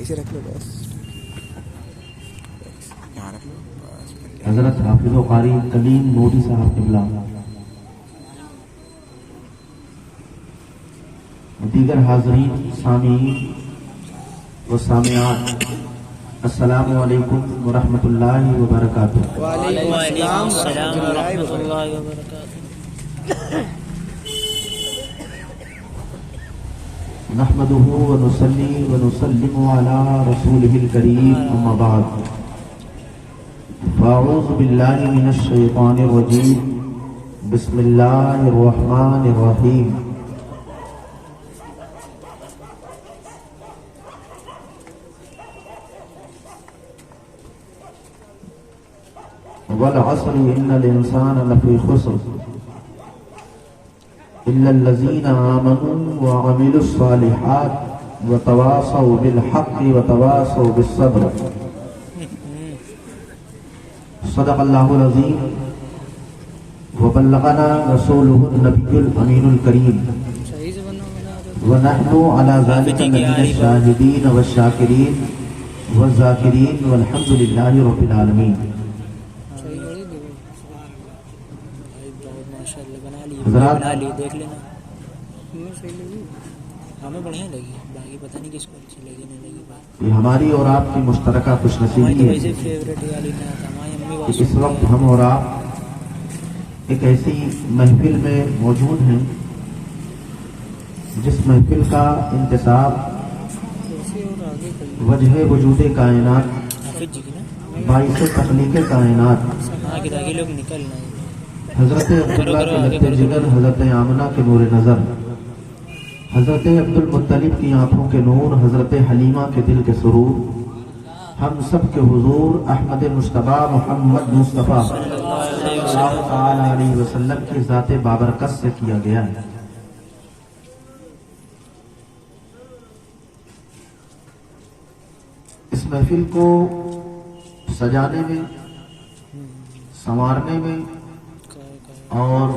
ایسے رکھ لو بس، یہاں رکھ لو بس. حضرت حافظ و قاری کلیم نوری صاحب قبلہ، دیگر حاضرین سامعین و سامعات، السلام علیکم ورحمۃ اللہ وبرکاتہ. وعلیکم السلام ورحمۃ اللہ وبرکاتہ. نحمده ونصلي ونسلم على رسوله الكريم اما بعد، فاعوذ بالله من الشيطان الرجيم، بسم الله الرحمن الرحيم. والعصر ان الانسان لفی خسر الا الذين آمنوا وعملوا الصالحات وتواصوا بالحق وتواصوا بالصبر. صدق اللہ العظیم وبلغنا رسوله النبی الامین الکریم، ونحن على ذلك من الشاهدين والشاکرین والذاکرین والحمد للہ رب العالمین. حضرات، دیکھ لینا ہمیں بڑھیا لگی، باقی پتہ نہیں کس کو اچھی لگی نہیں لگی. یہ ہماری اور آپ کی مشترکہ خوش نصیبی ہے کہ اس وقت ہم اور آپ ایک ایسی محفل میں موجود ہیں جس محفل کا انتصاب وجہ وجود کائنات، باعث تخلیق کائنات حضرت عبداللہ کے لطف جگر، حضرت آمنہ کے نور نظر، حضرت عبد المطلب کی آنکھوں کے نور، حضرت حلیمہ کے دل کے سرور، ہم سب کے حضور احمد مصطفیٰ محمد مصطفیٰ صلی اللہ تعالی علیہ وسلم کی ذات بابرکت سے کیا گیا ہے. اس محفل کو سجانے میں، سنوارنے میں اور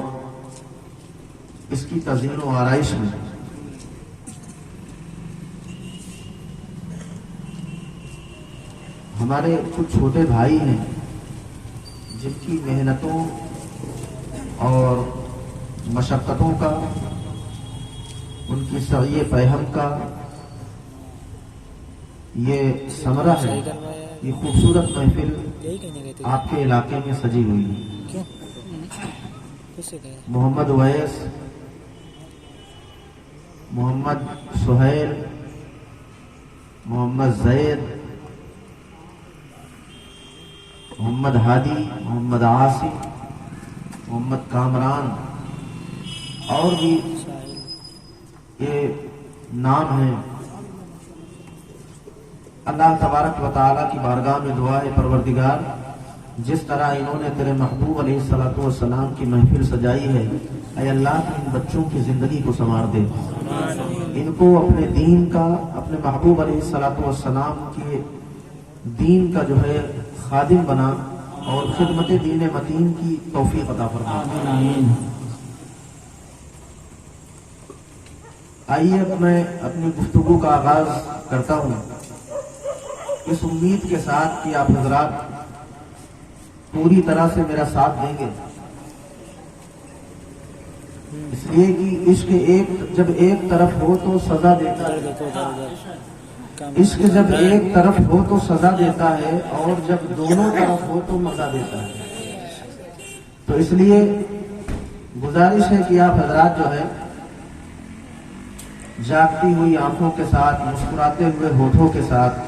اس کی تزئین و آرائش میں ہمارے کچھ چھوٹے بھائی ہیں جن کی محنتوں اور مشقتوں کا، ان کی سعی فہم کا یہ ثمرہ ہے. یہ خوبصورت محفل آپ کے علاقے میں سجی ہوئی ہے. محمد اویس، محمد سہیل، محمد زید، محمد ہادی، محمد عاصم، محمد کامران اور بھی یہ نام ہیں. اللہ تبارک و تعالیٰ کی بارگاہ میں دعا ہے پروردگار، جس طرح انہوں نے تیرے محبوب علیہ الصلوۃ والسلام کی محفل سجائی ہے، اے اللہ ان بچوں کی زندگی کو سنوار دے، ان کو اپنے دین کا، اپنے محبوب علیہ الصلوۃ والسلام کے دین کا جو ہے خادم بنا اور خدمت دین متین کی توفیق عطا فرما. آئیے اب میں اپنی گفتگو کا آغاز کرتا ہوں اس امید کے ساتھ کہ آپ حضرات پوری طرح سے میرا ساتھ دیں گے، اس لیے کہ عشق جب ایک طرف ہو تو سزا دیتا ہے، عشق جب ایک طرف ہو تو سزا دیتا ہے اور جب دونوں طرف ہو تو مزہ دیتا ہے. تو اس لیے گزارش ہے کہ آپ حضرات جو ہے جاگتی ہوئی آنکھوں کے ساتھ، مسکراتے ہوئے ہونٹوں کے ساتھ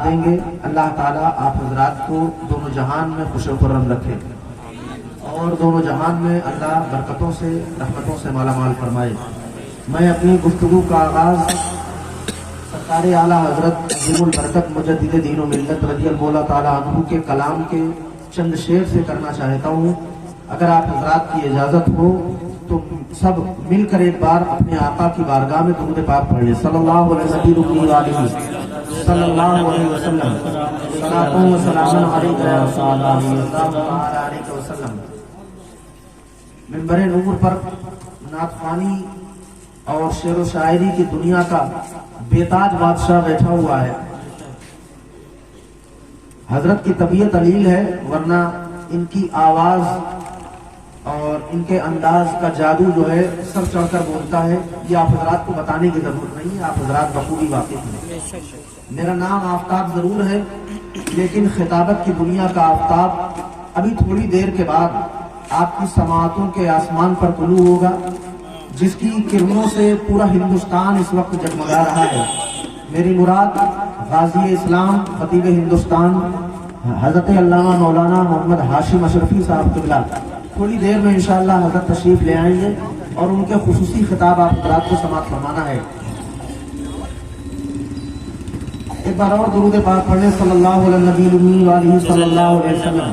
دیں گے. اللہ تعالیٰ آپ حضرات کو دونوں جہان میں خوش و خرم رکھے اور دونوں جہان میں اللہ برکتوں سے، رحمتوں سے مالا مال فرمائے. میں اپنی گفتگو کا آغاز سرکار اعلیٰ حضرت عظیم البرکت مجدد دین و ملت رضی اللہ تعالیٰ عنہ کے کلام کے چند شعر سے کرنا چاہتا ہوں. اگر آپ حضرات کی اجازت ہو تو سب مل کر ایک بار اپنے آقا کی بارگاہ میں درود پاک پڑھ لیں. صلی اللہ علیہ صلی اللہ علیہ وسلم، صلاۃ و سلام علیک یا رسول اللہ صلی اللہ علیہ وسلم. منبر نور پر نعت خوانی اور شعر و شاعری کی دنیا کا بیتاج بادشاہ بیٹھا ہوا ہے. حضرت کی طبیعت علیل ہے، ورنہ ان کی آواز اور ان کے انداز کا جادو جو ہے سر چڑھ کر بولتا ہے. یہ آپ حضرات کو بتانے کی ضرورت نہیں ہے، آپ حضرات بخوبی واقف ہیں. میرا نام آفتاب ضرور ہے، لیکن خطابت کی دنیا کا آفتاب ابھی تھوڑی دیر کے بعد آپ کی سماعتوں کے آسمان پر طلوع ہوگا، جس کی کرنوں سے پورا ہندوستان اس وقت جگمگا رہا ہے. میری مراد غازی اسلام خطیب ہندوستان حضرت علامہ مولانا محمد ہاشم اشرفی صاحب قبلہ تھوڑی دیر میں انشاءاللہ حضرت تشریف لے آئیں گے اور ان کے خصوصی خطاب آپ حضرات کو سماعت فرمانا ہے. ایک بار اور درود پاک پڑھیں، صلی اللہ علیہ نبی الامی وآلہ صلی اللہ علیہ وسلم.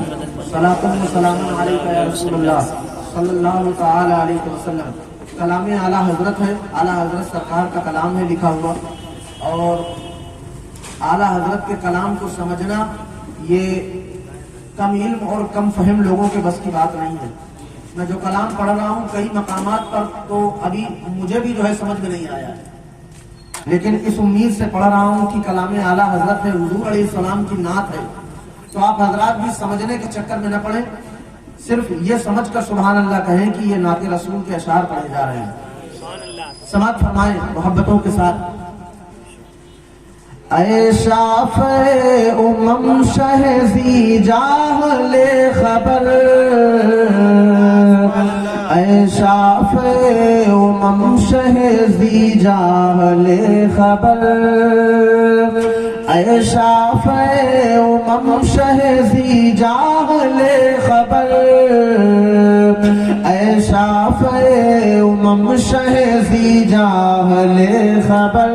صلاۃ و سلام علیکہ یا رسول اللہ صلی اللہ تعالی علیہ وسلم. کلام اعلیٰ حضرت ہے، اعلیٰ حضرت سرکار کا کلام ہے لکھا ہوا، اور اعلیٰ حضرت کے کلام کو سمجھنا یہ کم علم اور کم فہم لوگوں کے بس کی بات نہیں ہے. میں جو کلام پڑھ رہا ہوں کئی مقامات پر تو ابھی مجھے بھی جو ہے سمجھ میں نہیں آیا ہے، لیکن اس امید سے پڑھ رہا ہوں کہ کلام اعلیٰ حضرت ہے، حضور علیہ السلام کی نعت ہے، تو آپ حضرات بھی سمجھنے کے چکر میں نہ پڑیں، صرف یہ سمجھ کر سبحان اللہ کہیں کہ یہ نعت رسول کے اشعار پڑھے جا رہے ہیں. سماعت فرمائیں محبتوں کے ساتھ. اے شافع امم شہزی جاہل خبر، اے شافع امم شہزی جاہل خبر، اے شافع امم شہزی جاہل خبر، اے شافع امم شہزی جاہل خبر،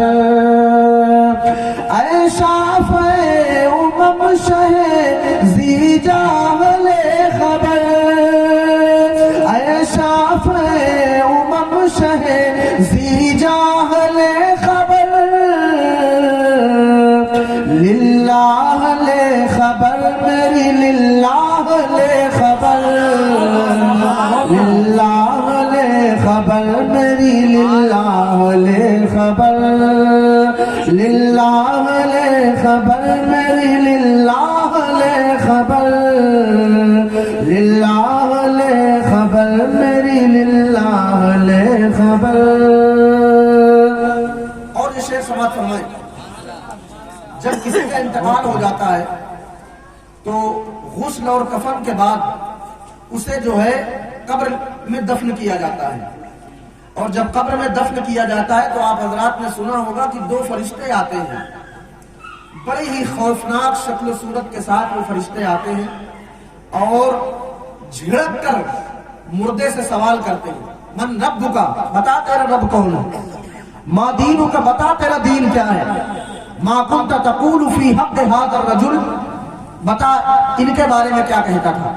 اے شافع امم شہزی جاہل خبر، اے شافع امم شہزی جاہل خبر، للہ لے خبر میری، للہ لے خبر، للہ لے خبر میری، للہ لے خبر، للہ لے خبر میری، للہ لے خبر، للہ لے خبر میری، للہ لے خبر. اور یہ شعر سماعت فرمائیں. جب کسی کا انتقال ہو جاتا ہے تو غسل اور کفن کے بعد اسے جو ہے قبر میں دفن کیا جاتا ہے، اور جب قبر میں دفن کیا جاتا ہے تو آپ حضرات نے سنا ہوگا کہ دو فرشتے آتے ہیں، بڑی ہی خوفناک شکل و صورت کے ساتھ وہ فرشتے آتے ہیں اور جھڑک کر مردے سے سوال کرتے ہیں، من ربک، بتا تیرا رب کون ہے، ما دینک، بتا تیرا دین کیا ہے، ما کنت تقول فی حق ھذا الرجل، بتا ان کے بارے میں کیا کہتا تھا.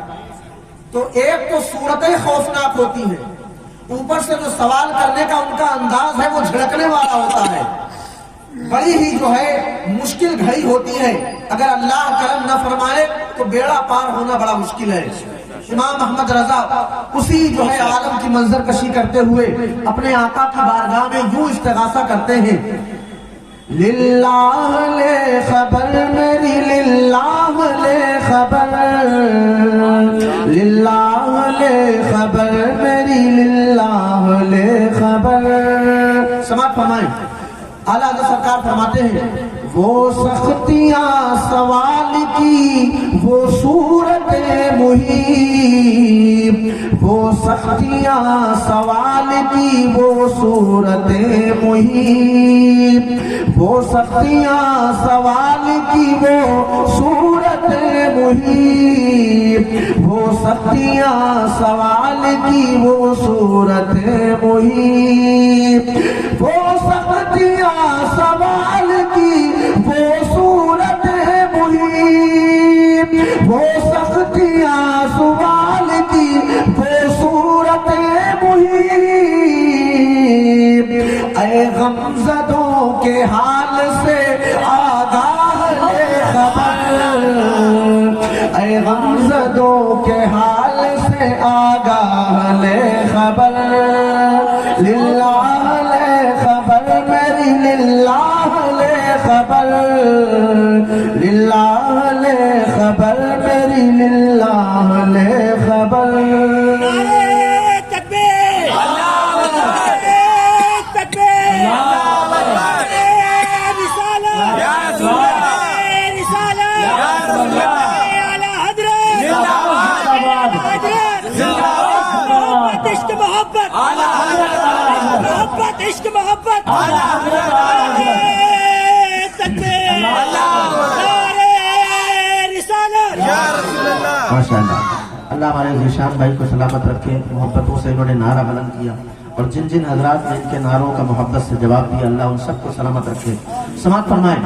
تو ایک تو صورتیں خوفناک ہوتی ہیں، اوپر سے جو سوال کرنے کا ان کا انداز ہے وہ جھڑکنے والا ہوتا ہے. بڑی ہی جو ہے مشکل گھڑی ہوتی ہے، اگر اللہ کرم نہ فرمائے تو بیڑا پار ہونا بڑا مشکل ہے. امام احمد رضا اسی جو ہے عالم کی منظر کشی کرتے ہوئے اپنے آقا کی بارگاہ میں یوں استغاثہ کرتے ہیں، للہ لے خبر میری، للہ لے خبر، للہ لے خبر میری، للہ لے خبر. سماعت فرمائیں. اعلیٰ حضرت سرکار فرماتے ہیں، وہ سختیاں سوال کی وہ صورت محیب، وہ سختیاں سوال کی وہ صورت محیب، وہ سختیاں سوال کی وہ صورت محیب، وہ سختیاں سوال کی وہ صورت محیب، وہ سختیاں سوال کی وہ صورت محیب، وہ سختیاں سوال کی وہ صورت محیب. اے غمزدوں کے حال سے آگاہ لے خبر، اے غمزدوں کے حال سے آگاہ لے خبر، للہ لے للہ لے خبر، للہ لے خبر میری، للہ لے خبر۔ عشق محبت ماشاء اللہ، اللہ ہمارے ذیشان بھائی کو سلامت رکھے۔ محبتوں سے انہوں نے نعرہ بلند کیا، اور جن جن حضرات نے ان کے نعروں کا محبت سے جواب دیا، اللہ ان سب کو سلامت رکھے۔ سماعت فرمائیں،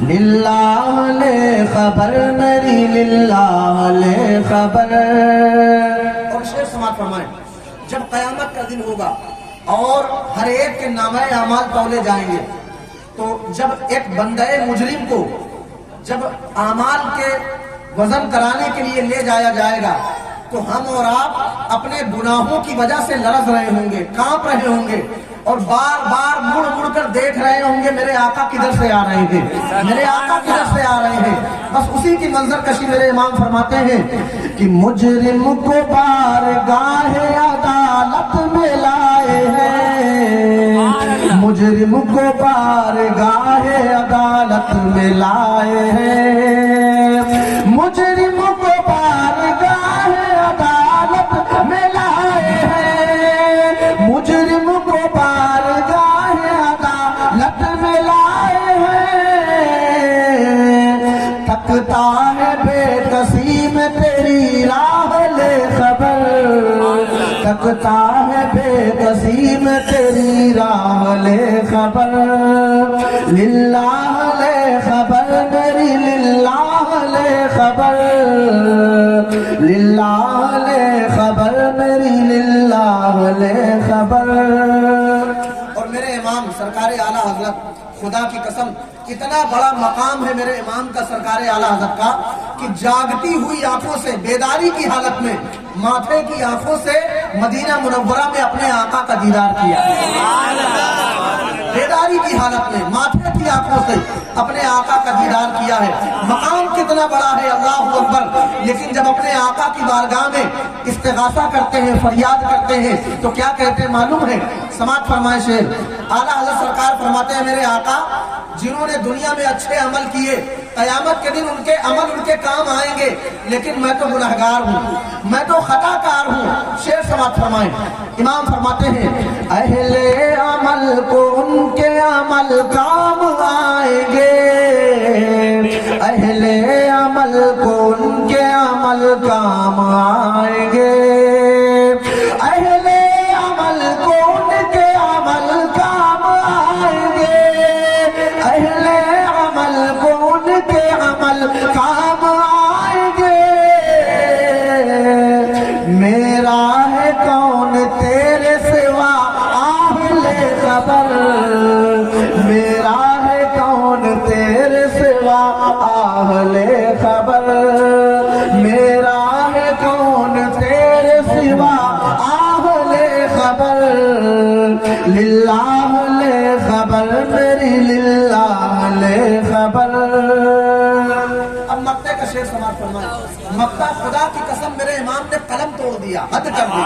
للہ لے خبر میری، للہ لے خبر۔ اور شعر سماعت فرمائیں، جب قیامت کا دن ہوگا اور ہر ایک کے نامہ اعمال تولے جائیں گے، تو جب ایک بندہ مجرم کو جب اعمال کے وزن کرانے کے لیے لے جایا جائے گا، تو ہم اور آپ اپنے گناہوں کی وجہ سے لرز رہے ہوں گے، کانپ رہے ہوں گے، اور بار بار مڑ مڑ کر دیکھ رہے ہوں گے میرے آقا کدھر سے آ رہے ہیں، میرے آقا کدھر سے آ رہے ہیں۔ بس اسی کی منظر کشی میرے امام فرماتے ہیں کہ مجرم کو بارگاہ عدالت میں لائے ہیں، مجرم کو بارگاہ عدالت میں لائے ہیں، مجرم کو بارگاہ عدالت میں لائے ہیں، مجرم کو بارگاہ عدالت میں لائے ہیں، تکتا ہے بے کسی میں تیری راہ لے خبر، تکتا ہے بے کسی میں تیری راہ لے خبر، للہ لے خبر میری، للہ لے خبر، للہ لے خبر میری، للہ لے خبر۔ اور میرے امام سرکار اعلیٰ حضرت، خدا کی قسم اتنا بڑا مقام ہے میرے امام کا سرکار اعلیٰ حضرت کا کہ جاگتی ہوئی آنکھوں سے، بیداری کی حالت میں، ماتھے کی آنکھوں سے مدینہ منورہ میں اپنے آقا کا دیدار کیا، بیداری کی حالت میں ماتھے کی آنکھوں سے اپنے آقا کا دیدار کیا ہے۔ مقام کتنا بڑا ہے، اللہ اکبر۔ لیکن جب اپنے آقا کی بارگاہ میں استغاثہ کرتے ہیں، فریاد کرتے ہیں، تو کیا کہتے ہیں معلوم ہے؟ سماعت فرمائے شعر، اعلیٰ حضرت سرکار فرماتے ہیں میرے آقا جنہوں نے دنیا میں اچھے عمل کیے، قیامت کے دن ان کے عمل ان کے کام آئیں گے، لیکن میں تو گنہگار ہوں، میں تو خطا کار ہوں۔ شعر سماعت فرمائیں، امام فرماتے ہیں اہل عمل کو ان کے عمل کام آئیں گے، اہل عمل کو ان کے عمل کام آئیں گے، اہل عمل کو ان کے عمل کام آئیں گے، اہل عمل کو ان کے عمل کام آئیں گے، میرا ہے کون تیرے سوا اہل خبر، میرا ہے کون تیرے سوا اہل خبر، میرا ہے کون تیرے سوا اہل خبر، للہ لے خبر میری، للہ لے خبر۔ اب مقطع کا شعر سماعت فرمائیں، مقطع خدا کی قسم میرے امام نے قلم توڑ دیا، حد کر دی،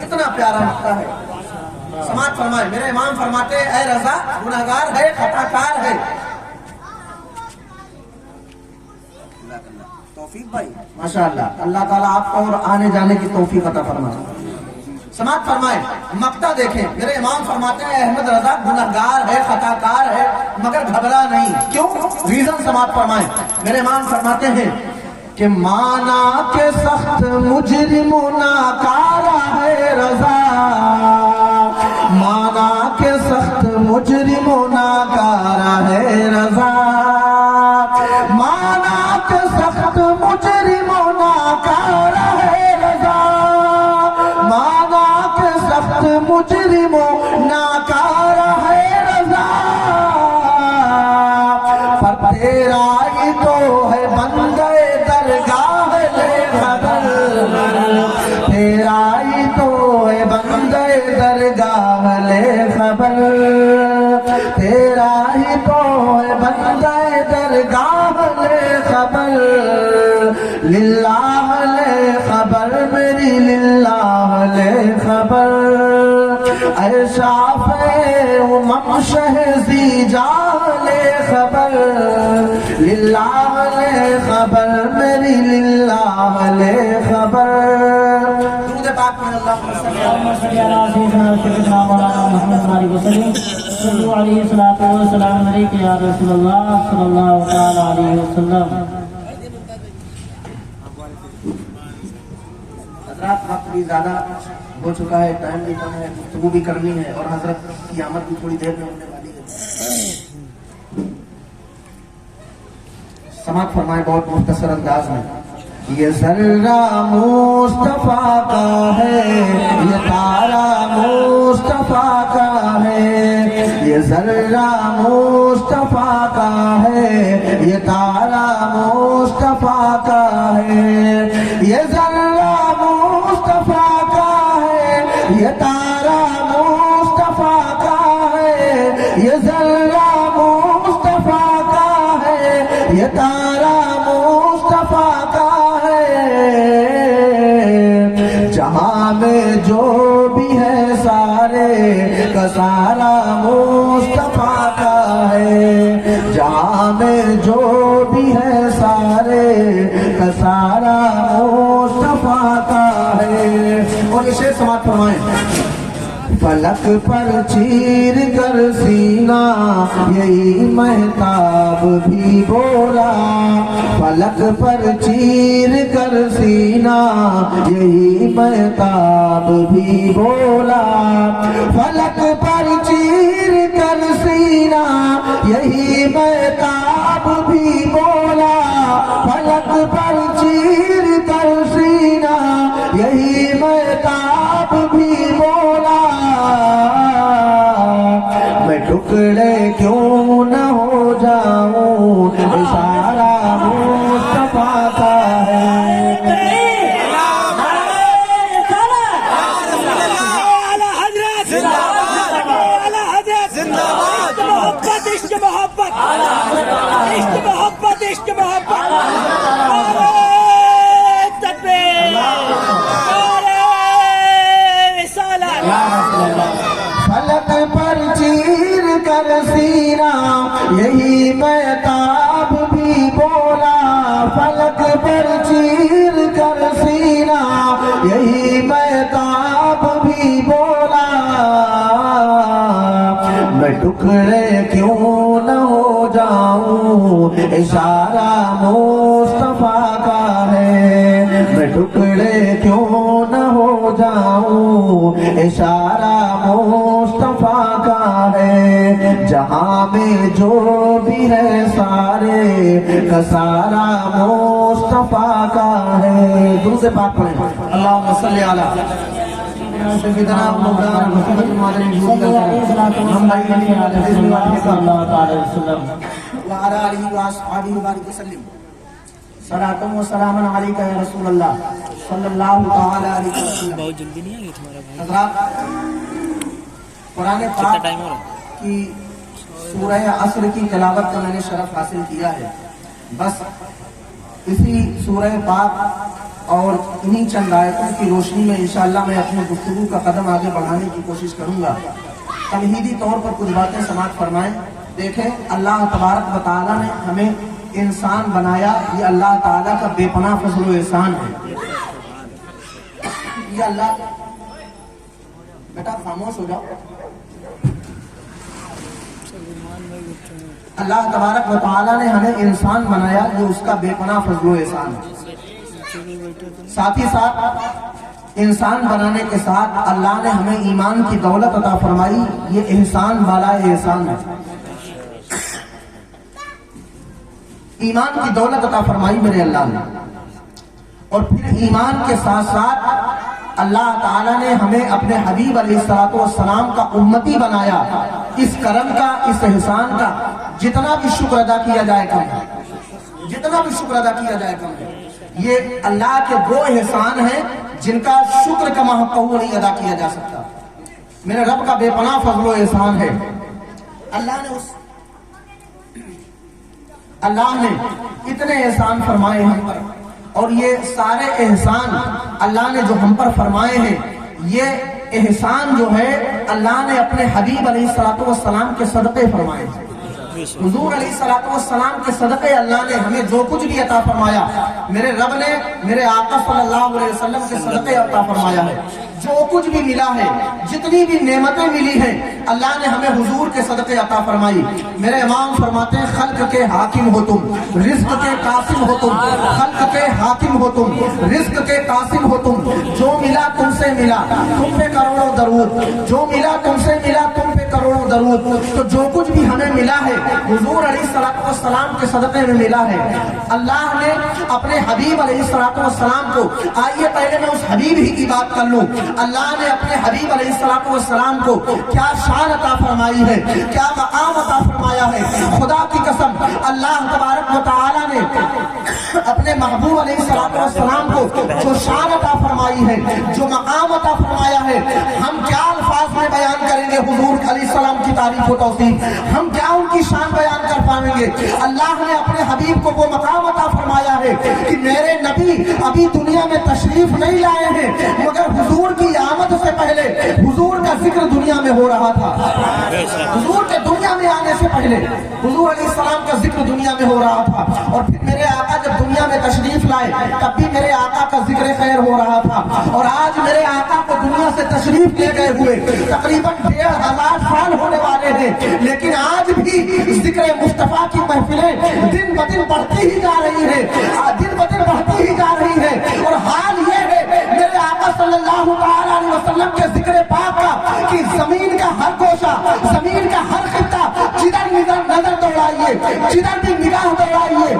اتنا پیارا مقطع ہے۔ سماعت فرمائیں، میرے امام فرماتے ہیں اے رضا گناہگار ہے، خطا کار ہے۔ توفیق بھائی ماشاءاللہ، اللہ تعالیٰ آپ کو اور آنے جانے کی توفیق عطا فرمائے۔ سماعت فرمائیں، مقطع دیکھیں، میرے امام فرماتے ہیں احمد رضا گنہگار ہے، خطا کار ہے، مگر گھبرا نہیں۔ کیوں؟ ریزن سماعت فرمائیں، میرے امام فرماتے ہیں کہ مانا کے سخت مجرم ناکارہ ہے رضا، مانا کے سخت مجرم ناکارہ ہے رضا، مانا کے سخت مجرم ناکارہ ہے رضا، مانا کے سخت مجرم ناکارہ ہے رضا، پر تیرا ہی تو ہے بندے درگاہ لے خبر، تیرا ہی تو ہے بندے درگاہ لے خبر، بندہ درگاہ لے خبر، للہ لے خبر میری، للہ لے خبر، اے شافع امم شہزی جاہ لے خبر، للہ لے خبر میری، للہ لے خبر۔ درود پاک میں اللہم صلی صلى عليه الصلاة والسلام عليك يا رسول الله صلى الله تعالى عليه وسلم۔ حضرات وقت بھی زیادہ ہو چکا ہے، ٹائم بھی کم ہے، گفتگو بھی کرنی ہے، اور حضرت کی آمد بھی تھوڑی دیر میں ہونے والی ہے۔ سماعت فرمائے بہت مختصر انداز میں۔ یہ ذرہ مصطفیٰ کا ہے، یہ تارا مصطفیٰ کا ہے، یہ ذرہ مصطفیٰ کا ہے، یہ تارا مصطفیٰ کا ہے، یہ ذرہ مصطفیٰ کا ہے، یہ تارا مصطفیٰ کا ہے، یہ ذرہ مصطفیٰ کا ہے، یہ تارا مصطفیٰ کا ہے، جہاں میں جو بھی ہے سارے کا سارا مصطفیٰ کا ہے، جہاں میں جو بھی ہے سارے کا سارا مصطفیٰ کا ہے۔ اور اسے سماعت فرمائیں۔ فلک پر چیر کر سینہ یہی مہتاب بھی بولا، فلک پر چیر کر سینہ یہی مہتاب بھی بولا، فلک پر چیر کر سینہ یہی مہتاب بھی بولا، فلک پر چیر کر سینہ یہی مہتاب بھی بولا، میں ٹکڑے کیوں نہ ہو جاؤں، اشارہ مصطفیٰ کا ہے۔ عشق محبت عشق محبت عشق محبت، تکبیر، فلک پر چیر کر سینہ یہی مہتاب بھی بولا، فلک پر چیر کر سینہ یہی مہتاب بھی بولا، میں ٹکڑے کیوں نہ ہو جاؤں، اشارہ مصطفیٰ کا ہے، میں ٹکڑے کیوں نہ ہو جاؤں، اشارہ مصطفیٰ کا ہے، جہاں میں جو بھی ہے سارے کا سارا مصطفیٰ کا ہے۔ درود پاک پڑھیں۔ اللہم صلی علی سیدنا مولانا محمد صلى عليه الصلاة والسلام عليك يا رسول الله صلى الله تعالى عليه وسلم۔ وعلى آلہ وصحبہ وبارک وسلم۔ صلاۃ و سلام علیک یا رسول اللہ صلی اللہ تعالی علیہ وسلم۔ بہت جلدی نہیں آئی تمہارا بھائی؟ حضرات، قرآن کتنا پاک ٹائم ہو رہا ہے؟ کی سورہ عصر کی تلاوت کا میں نے شرف حاصل کیا ہے، بس اسی سورہ پاک اور انہی چند آیتوں کی روشنی میں انشاءاللہ میں اپنی گفتگو کا قدم آگے بڑھانے کی کوشش کروں گا۔ تمہیدی طور پر کچھ باتیں سماعت فرمائیں۔ دیکھیں، اللہ تبارک و تعالیٰ نے ہمیں انسان بنایا، یہ اللہ تعالیٰ کا بے پناہ فضل و احسان ہے۔ یہ اللہ، بیٹا خاموش ہو جاؤ۔ اللہ تبارک و تعالیٰ نے ہمیں انسان بنایا، یہ اس کا بے پناہ فضل و احسان ہے۔ ساتھ ہی ساتھ انسان بنانے کے ساتھ اللہ نے ہمیں ایمان کی دولت عطا فرمائی، یہ احسان والا احسان ہے۔ ایمان کی دولت عطا فرمائی میرے اللہ نے، اور پھر ایمان کے ساتھ ساتھ اللہ تعالیٰ نے ہمیں اپنے حبیب علیہ السلام کا امتی بنایا۔ اس کرم کا، اس احسان کا جتنا بھی شکر ادا کیا جائے کم ہے، جتنا بھی شکر ادا کیا جائے کم ہے۔ یہ اللہ کے وہ احسان ہیں جن کا شکر کا محقق نہیں ادا کیا جا سکتا۔ میرے رب کا بے پناہ فضل و احسان ہے۔ اللہ نے اللہ نے اتنے احسان فرمائے ہم پر، اور یہ سارے احسان اللہ نے جو ہم پر فرمائے ہیں، یہ احسان جو ہے اللہ نے اپنے حبیب علیہ الصلوۃ والسلام کے صدقے فرمائے ہیں۔ حضور علیہ الصلوۃ والسلام کے صدقے اللہ نے ہمیں جو کچھ بھی عطا فرمایا، میرے رب نے میرے آقا صلی اللہ علیہ وسلم کے صدقے عطا فرمایا ہے۔ جو کچھ بھی ملا ہے، جتنی بھی نعمتیں ملی ہیں، اللہ نے ہمیں حضور کے صدقے عطا فرمائی۔ میرے امام فرماتے ہیں خلق کے حاکم ہو تم، رزق کے قاسم ہو تم، خلق کے حاکم ہو تم، رزق کے قاسم ہو تم، جو ملا تم سے ملا، تم پہ کروڑوں درود، جو ملا تم سے ملا، تم پہ کروڑوں درود۔ تو جو کچھ بھی ہمیں ملا ہے حضور علیہ الصلوۃ والسلام کے صدقے میں ملا ہے۔ اللہ نے اپنے حبیب علیہ الصلوۃ والسلام کو، آئیے پہلے میں اس حبیب ہی کی بات کر لوں، اللہ نے اپنے حبیب علیہ الصلوۃ والسلام کو کیا شان عطا فرمائی ہے، کیا مقام عطا فرمایا ہے۔ خدا کی قسم اللہ تبارک و تعالی نے اپنے محبوب علیہ الصلوۃ والسلام کو جو شان عطا فرمائی ہے، جو مقام عطا فرمایا ہے، ہم کیا الفاظ میں بیان کریں گے حضور علیہ السلام کی تعریف و توصیف، ہم کیا ان کی شان بیان کر پائیں گے۔ اللہ نے اپنے حبیب کو وہ مقام عطا فرمایا ہے کہ میرے نبی ابھی دنیا میں تشریف نہیں لائے ہیں، مگر حضور کی آمد سے پہلے حضور کا ذکر دنیا میں ہو رہا تھا۔ حضور کے دنیا میں آنے سے پہلے حضور علیہ السلام کا ذکر دنیا میں ہو رہا تھا، اور پھر میرے آقا جب دنیا میں تشریف لائے تب بھی میرے آقا کا ذکر خیر ہو رہا تھا۔ اور آج میرے آقا کو دنیا سے تشریف لے گئے ہوئے تقریباً 1500 سال ہونے والے ہیں، لیکن آج بھی ذکر مصطفیٰ کی محفلیں دن بدن بڑھتی ہی جا رہی ہیں، دن بدن بڑھتی ہی جا رہی ہیں۔ اور حال یہ ہے میرے آقا صلی اللہ علیہ وسلم کے ذکر پاک کا کہ زمین کا ہر گوشہ، زمین کا ہر خطہ، جدھر نظر دوڑائیے، جدھر بھی نگاہ دوڑائیے،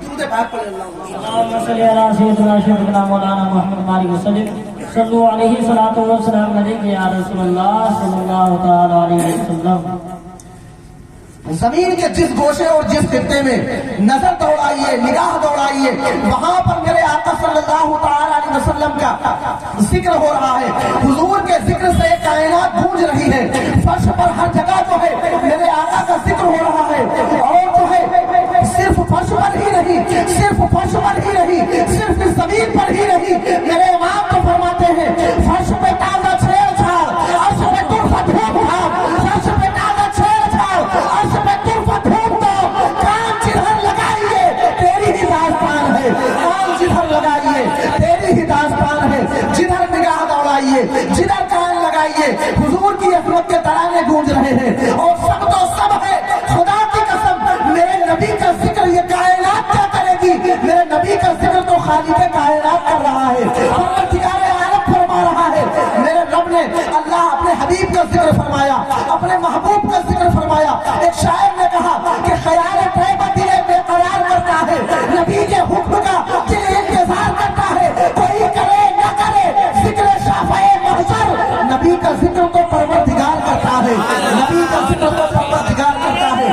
درود پاک پڑھیں اللهم صل على سيدنا شفيعنا مولانا محمد وعلى وسلم صلوا عليه الصلاة والسلام عليك يا رسول الله صلى الله تعالى عليه وسلم۔ زمین کے جس گوشے اور جس خطے میں نظر دوڑائیے، نگاہ دوڑائیے، وہاں پر میرے آقا صلی اللہ تعالی علیہ وسلم کا ذکر ہو رہا ہے۔ حضور کے ذکر سے کائنات گونج رہی ہے، فرش پر ہر جگہ جو ہے میرے آقا کا ذکر ہو رہا ہے۔ اور جو ہے صرف فرش پر ہی نہیں، صرف فرش پر ہی نہیں، صرف زمین پر ہی نہیں، میرے امام تو فرماتے ہیں فرش پہ تازہ چھیڑ چھاڑ، عرش پہ ترفت ہو بھاگ، فرش پہ تازہ چھیڑ چھاڑ، عرش پہ ترفت ہو تو کام جدھر لگائیے تیری ہی داستان ہے، کام جدھر لگائیے تیری ہی داستان ہے، جدھر نگاہ دوڑائیے، جدھر کان لگائیے حضور کی عظمت کے ترانے گونج رہے ہیں۔ اور سب تو سب ہے، خدا کی قسم میرے نبی کا ذکر یہ کائنات کیا کرے گی؟ میرے نبی کا ذکر تو خالق کائنات کر رہا ہے، پروردگار عالم فرما رہا ہے۔ میرے رب نے اللہ اپنے حبیب کا ذکر فرمایا، اپنے محبوب کا ذکر فرمایا۔ ایک شاعر نے کہا کہ خیال طیبہ دل بے قرار کرتا ہے، نبی کے حکم کا دل انتظار کرتا ہے، کوئی کرے نہ کرے ذکر شافعِ محشر، نبی کا ذکر تو پروردگار کرتا ہے، نبی کا ذکر تو پروردگار کرتا ہے۔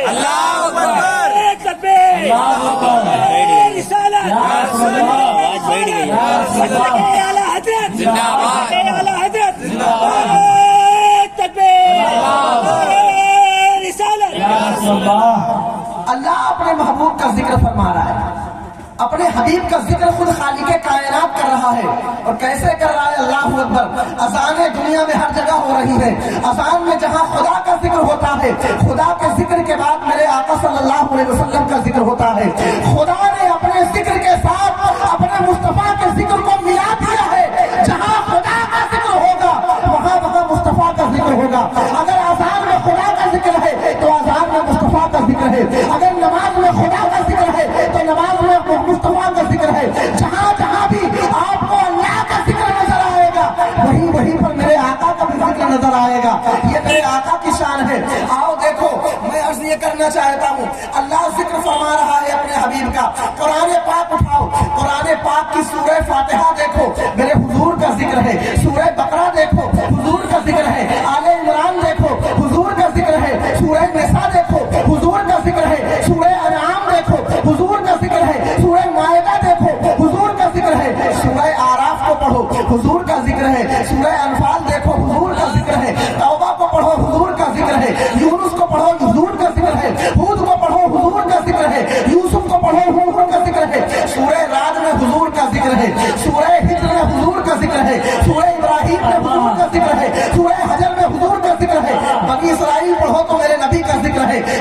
اللہ اکبر، اللہ اکبر، رسالت آواز بیٹھ گئی۔ اعلی حضرت، زندہ باد، اعلی حضرت، رسالت۔ یا رسول اللہ۔ اللہ اپنے محبوب کا ذکر فرما رہا ہے، اپنے حبیب کا ذکر خود خالق کائنات کر رہا ہے۔ اور کیسے کر رہا ہے؟ اللہ اکبر۔ اذانیں دنیا میں ہر جگہ ہو رہی ہے، اذان میں جہاں خدا کا ذکر ہوتا ہے، خدا کے ذکر کے بعد میرے آقا صلی اللہ علیہ وسلم کا ذکر ہوتا ہے۔ خدا نے اپنے ذکر کے ساتھ اپنے مصطفیٰ کے ذکر کو ملا دیا ہے۔ جہاں خدا کا ذکر ہوگا وہاں مصطفیٰ کا ذکر ہوگا۔ اگر اذان میں خدا کا ذکر ہے تو اذان میں مصطفیٰ کا ذکر ہے، اگر نماز میں خدا کا ذکر ہے تو نماز میں مصطفیٰ کا ذکر ہے۔ جہاں جہاں بھی آپ کو اللہ کا ذکر نظر آئے گا وہیں پر میرے آقا کا بھی ذکر نظر آئے گا۔ یہ میرے آقا کی شان ہے۔ آؤ دیکھو، میں عرض یہ کرنا چاہتا ہوں، اللہ ذکر فرما رہا ہے اپنے حبیب کا۔ قرآن پاک اٹھاؤ، قرآن پاک کی سورہ فاتحہ دیکھو، میرے حضور کا ذکر ہے۔ سورہ بقرہ دیکھو، حضور کا ذکر ہے۔ آل عمران دیکھو، حضور کا ذکر ہے۔ سورہ نساء دیکھو، حضور کا ذکر ہے۔ سورہ انعام دیکھو، حضور کا ذکر ہے۔ سورہ مائدہ دیکھو، حضور کا ذکر ہے۔ سورہ آراف کو پڑھو، حضور کا ذکر ہے۔ سورہ انفال دیکھو، حضور کا ذکر ہے۔ توبہ کو پڑھو، حضور کا ذکر ہے۔ یونس کو پڑھو، حضور کا ذکر ہے۔ ہود کو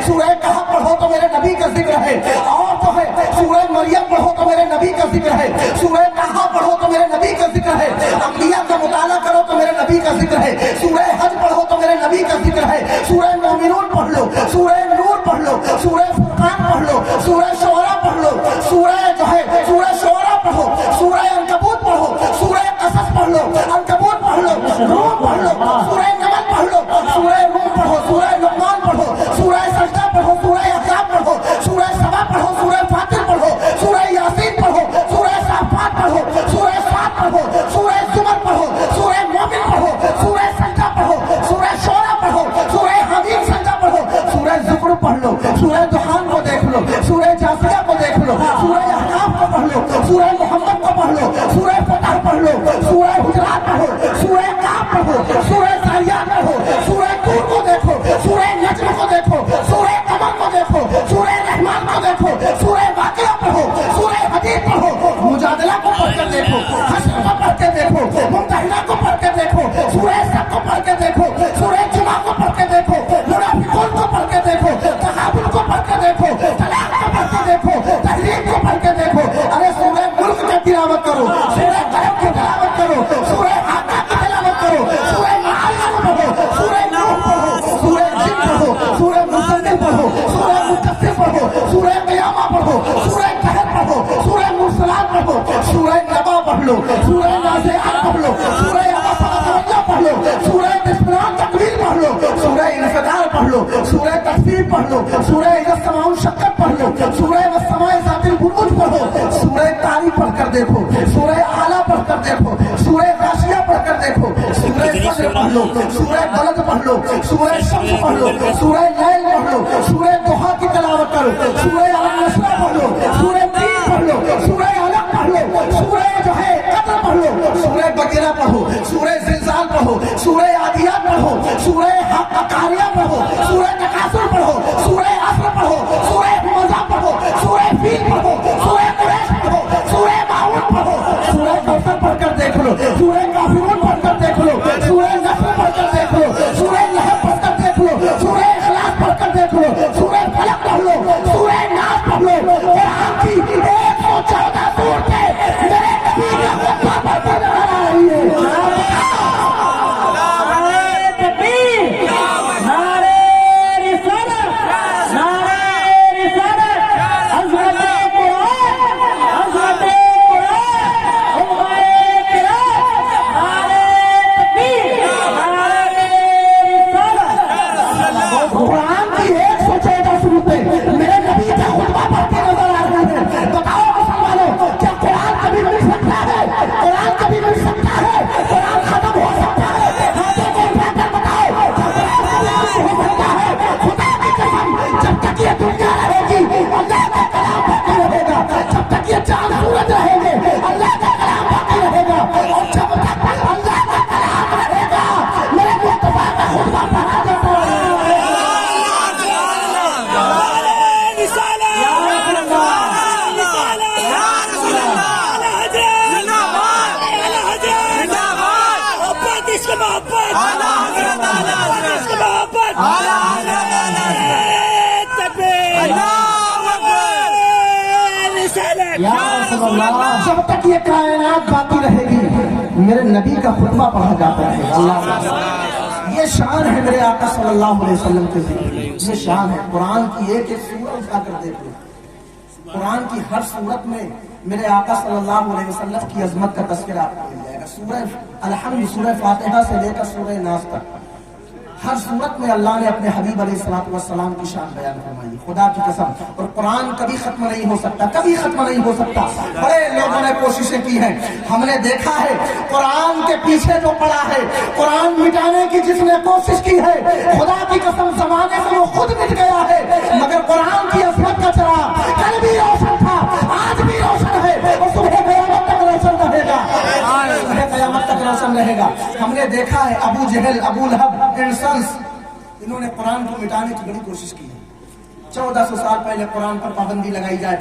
سورہ کہف پڑھو تو میرے نبی کا ذکر ہے، اور جو ہے سورہ مریم پڑھو تو میرے نبی کا ذکر ہے، سورہ طٰہٰ پڑھو تو میرے نبی کا ذکر ہے، انبیاء کا مطالعہ کرو تو میرے نبی کا ذکر ہے، سورہ حج پڑھو تو میرے نبی کا ذکر ہے، سورہ مومنون پڑھ لو، سورہ نور پڑھ لو، سورہ فرقان پڑھ لو، سورہ شعراء پڑھ لو، سورہ جو ہے سورہ شعراء پڑھو، سورہ عنکبوت پڑھو، سورہ قصص پڑھ لو، عنکبوت پڑھ لو، روم پڑھ لو، سورہ نمل پڑھ لو، سورہ روم پڑھو، سورہ لقمان پڑھو، سورہ سجدہ پڑھو، سورہ احزاب پڑھو، سورہ سبا پڑھو، سورہ فاطر پڑھو، سورہ یاسین پڑھو، سورہ صافات پڑھو، سورہ صاد پڑھو، سورہ زمر پڑھو، سورہ مومن پڑھو، سورہ سجدہ پڑھو، سورہ شعراء پڑھو، سورہ حمیم سجدہ پڑھو، سورہ زخرف پڑھ لو، سورہ دخان کو دیکھ لو، سورہ جاثیہ کو دیکھ لو، سورہ احقاف کو پڑھ لو، سورہ محمد کو پڑھ لو، سورہ فتح پڑھ لو، سورہ حجرات پڑھو، سورہ کہف پڑھو، سورہ ذاریات پڑھو، سورہ طور کو دیکھو، سورہ نجم کو دیکھو، سورہ قمر کو دیکھو، سورہ رحمان کو دیکھو، سورہ واقعہ پڑھو، سورہ حدید پڑھو، مجادلہ کو پڑھ کر دیکھو، حشر کو پڑھ کے دیکھو، ممتحنہ کو پڑھ کے دیکھو، سورہ سب کو پڑھ کے دیکھو، سورہ جمعہ کو پڑھ کے دیکھو، منافقون کو پڑھ کے دیکھو، تغابن کو پڑھ کے دیکھو، طلاق کو پڑھ کے دیکھو، تحریم کو پڑھ کے دیکھو، ارے سورہ ملک کی تلاوت کرو، سورہ قلم کی تلاوت کرو، سورہ حاقہ کی تلاوت کرو، سورہ معاریہ کو پڑھو، سورہ نوح پڑھو، سورہ جن پڑھو، سورہ مزمل پڑھو، سورہ مدثر پڑھو، سورہ قیامہ پڑھو، سورہ قہر پڑھو، سورہ مرسلات پڑھو، سورہ نبا پڑھ لو، سورہ نازعات پڑھ لو، سورہ عبس وتولى پڑھ لو، سورہ بسملہ تکویر پڑھ لو، سورہ انفطار پڑھ لو، سورہ تکویر پڑھ لو، سورہ اذا السماء انشقت پڑھ لو، سورہ والسماء ذات البروج پڑھو، سورہ طارق پڑھ کر دیکھو، سورہ اعلیٰ پڑھ کر دیکھو، سورہ غاشیہ پڑھ کر دیکھو، سورہ فجر پڑھ لو، سورہ بلد پڑھ لو، سورہ شمس پڑھ لو، سورہ لیل پڑھ لو، سورہ ضحیٰ کی تلاوت کرو، سورہ النشر پڑھ لو، سورہ تین پڑھ لو، سورہ علق پڑھ لو، سورہ جو ہے قدر پڑھ لو، سورہ بقرہ پڑھو، سورہ زلزال پڑھو، سورہ عادیات پڑھو، سورہ قاریہ پڑھو، سورہ تکاثر پڑھو، سورہ عصر پڑھو، سورہ حمزہ پڑھو، سورہ فیل پڑھو، سورہ قریش پڑھو، سورہ ماعون پڑھو، سورہ کوثر پڑھ کر دیکھ لو، سورہ کافرون پڑھ کر دیکھ لو، سورہ نصر پڑھ کر دیکھ لو، سورہ لہب پڑھ کر دیکھ لو، سورہ اخلاص پڑھ کر دیکھ لو، سورہ فلق پڑھ لو، سورہ ناس پڑھ لو، قرآن کی 114 سورتیں میرے نبی کا خطبہ پڑھ کر نظر آ رہی ہے۔ جب تک یہ کائنات باقی رہے گی میرے نبی کا خطبہ پڑھا جاتا ہے۔ اللہ یہ شان ہے میرے آقا صلی اللہ علیہ وسلم کے ذکر، یہ شان ہے۔ قرآن کی ایک ایک سورت اٹھا کر دیکھ لو، قرآن کی ہر سورت میں میرے آقا صلی اللہ علیہ وسلم کی عظمت کا تذکرہ آپ کو مل جائے گا۔ سورہ الحمد، سورہ فاتحہ سے لے کر سورہ ناس تک ہر صورت میں اللہ نے اپنے حبیب علیہ الصلوۃ والسلام کی شان بیان فرمائی، خدا کی قسم۔ اور قرآن کبھی ختم نہیں ہو سکتا، کبھی ختم نہیں ہو سکتا۔ بڑے لوگوں نے کوششیں کی ہیں، ہم نے دیکھا ہے قرآن کے پیچھے جو پڑا ہے، قرآن مٹانے کی جس نے کوشش کی ہے، خدا کی قسم زمانے سے وہ خود مٹ گیا ہے، مگر قرآن کی عظمت کا چراغ کل بھی روشن تھا، آج بھی روشن ہے، اور صبح قیامت تک روشن رہے گا، صبح قیامت تک روشن رہے گا۔ ہم نے دیکھا ہے ابو جہل، ابو لہب، انہوں نے قرآن کو مٹانے کی بڑی کوشش کی ہے۔ 1400 سال پہلے قرآن پر پابندی لگائی جائے،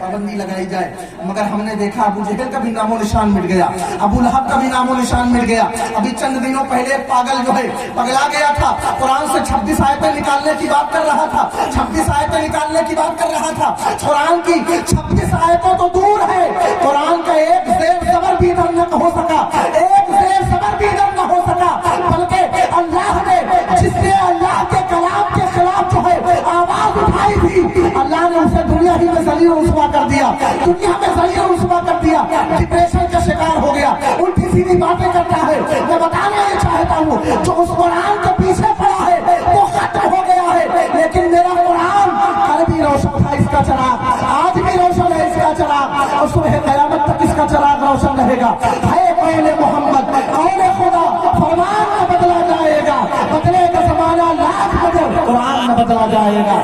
مگر ہم نے دیکھا ابو جہل کا بھی نام و نشان مٹ گیا، ابو لہب کا بھی نام و نشان مٹ گیا۔ ابھی چند دنوں پہلے ایک پاگل جو ہے پگلا گیا تھا، قرآن سے 26 آیتیں نکالنے کی بات کر رہا تھا، 26 نکالنے کی بات کر رہا تھا. قرآن کی 26 آیتوں تو دور ہے, قرآن کا ایک زیر زبر بھی ادھر نہ ہو سکا, ایک زیر زبر بھی ادھر نہ ہو سکا, بلکہ اللہ نے جس نے اللہ کے کلام کے خلاف جو ہے آواز اٹھائی تھی, اللہ نے اسے دنیا ہی میں ذلیل و رسوا کر دیا, دنیا میں ذلیل و رسوا کر دیا, ڈپریشن کا شکار ہو گیا, الٹی سیدھی باتیں کرتا ہے. میں بتانا یہ چاہتا ہوں جو اس قرآن کے پیچھے پڑا ہے وہ ختم ہو گیا ہے, لیکن میرا قرآن کل بھی روشن تھا, اس کا چراغ آج بھی روشن ہے, اس کا چراغ اور صبح قیامت تک اس کا چراغ روشن رہے گا. ہے قول محمد قول خدا, فرمان نہ بدلا جائے گا, بدلے کا زمانہ لاکھ مگر قرآن نہ بدلا جائے گا,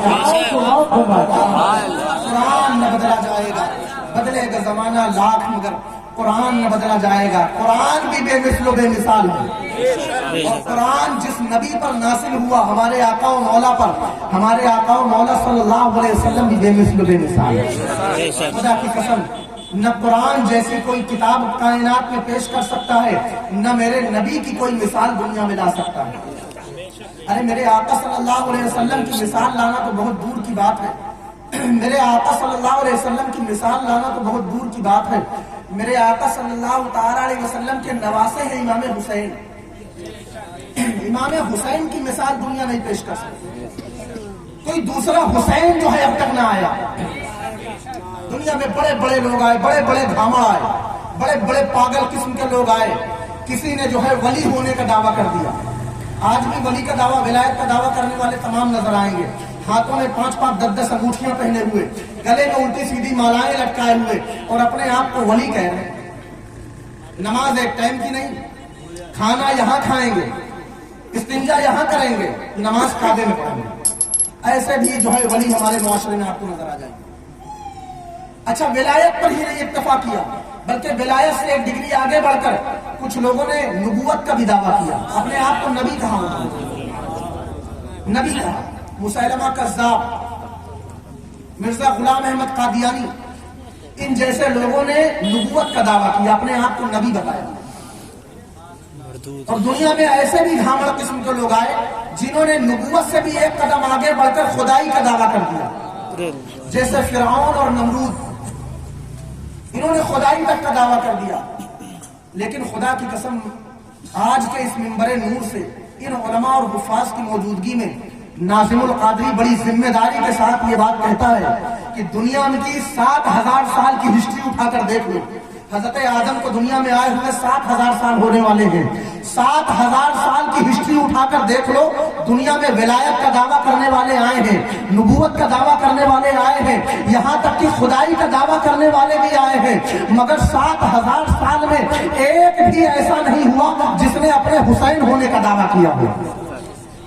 قرآن نہ بدلا جائے گا, بدلے کا زمانہ لاکھ مگر قرآن نہ بدلا جائے گا. قرآن بھی بے مثل و بے مثال ہے, اور قرآن جس نبی پر نازل ہوا ہمارے آقا و مولا پر, ہمارے آقا و مولا صلی اللہ علیہ وسلم بھی بے مثل و بے مثال ہے. خدا کی قسم نہ قرآن جیسی کوئی کتاب کائنات میں پیش کر سکتا ہے, نہ میرے نبی کی کوئی مثال دنیا میں لا سکتا ہے. ارے میرے آقا صلی اللہ علیہ وسلم کی مثال لانا تو بہت دور کی بات ہے, میرے آقا صلی اللہ علیہ وسلم کی مثال لانا تو بہت دور کی بات ہے. میرے آقا صلی اللہ تعالی علیہ وسلم کے نواسے ہیں امام حسین, امام حسین کی مثال دنیا نہیں پیش کر سکتی. کوئی دوسرا حسین جو ہے اب تک نہ آیا. دنیا میں بڑے بڑے لوگ آئے, بڑے بڑے گھامڑ آئے, بڑے بڑے پاگل قسم کے لوگ آئے, کسی نے جو ہے ولی ہونے کا دعویٰ کر دیا. آج بھی ولی کا دعویٰ, ولایت کا دعویٰ کرنے والے تمام نظر آئیں گے, ہاتھوں میں 5-5 10-10 انگوٹھیاں پہنے ہوئے, گلے میں الٹی سیدھی مالائیں لٹکائے ہوئے, اور اپنے آپ کو ولی کہہ رہے ہیں. نماز ایک ٹائم کی نہیں, کھانا یہاں کھائیں گے, استنجا یہاں کریں گے, نماز کعبے میں پڑھیں گے. ایسے بھی جو ہے ولی ہمارے معاشرے میں آپ کو نظر آ جائیں گے. اچھا, ولایت پر ہی نہیں اکتفا کیا, بلکہ ولایت سے ایک ڈگری آگے بڑھ کر کچھ لوگوں نے نبوت کا بھی دعویٰ کیا, اپنے آپ کو نبی کہا, نبی کہا. مسیلمہ کذاب, مرزا غلام احمد قادیانی, ان جیسے لوگوں نے نبوت کا دعویٰ کیا, اپنے آپ کو نبی بتایا. اور دنیا میں ایسے بھی گھامڑ قسم کے لوگ آئے جنہوں نے نبوت سے بھی ایک قدم آگے بڑھ کر خدائی کا دعویٰ کر دیا, جیسے فرعون اور نمرود, انہوں نے خدائی تک کا دعویٰ کر دیا. لیکن خدا کی قسم آج کے اس منبر نور سے ان علماء اور حفاظ کی موجودگی میں ناظم القادری بڑی ذمہ داری کے ساتھ یہ بات کہتا ہے کہ دنیا میں کی 7000 سال کی ہسٹری اٹھا کر دیکھ لو. حضرت آدم کو دنیا میں آئے ہوئے 7000 سال ہونے والے ہیں. 7000 سال کی ہسٹری اٹھا کر دیکھ لو, دنیا میں ولایت کا دعویٰ کرنے والے آئے ہیں, نبوت کا دعویٰ کرنے والے آئے ہیں, یہاں تک کہ خدائی کا دعویٰ کرنے والے بھی آئے ہیں, مگر 7000 سال میں ایک بھی ایسا نہیں ہوا جس نے اپنے حسین ہونے کا دعویٰ کیا ہو,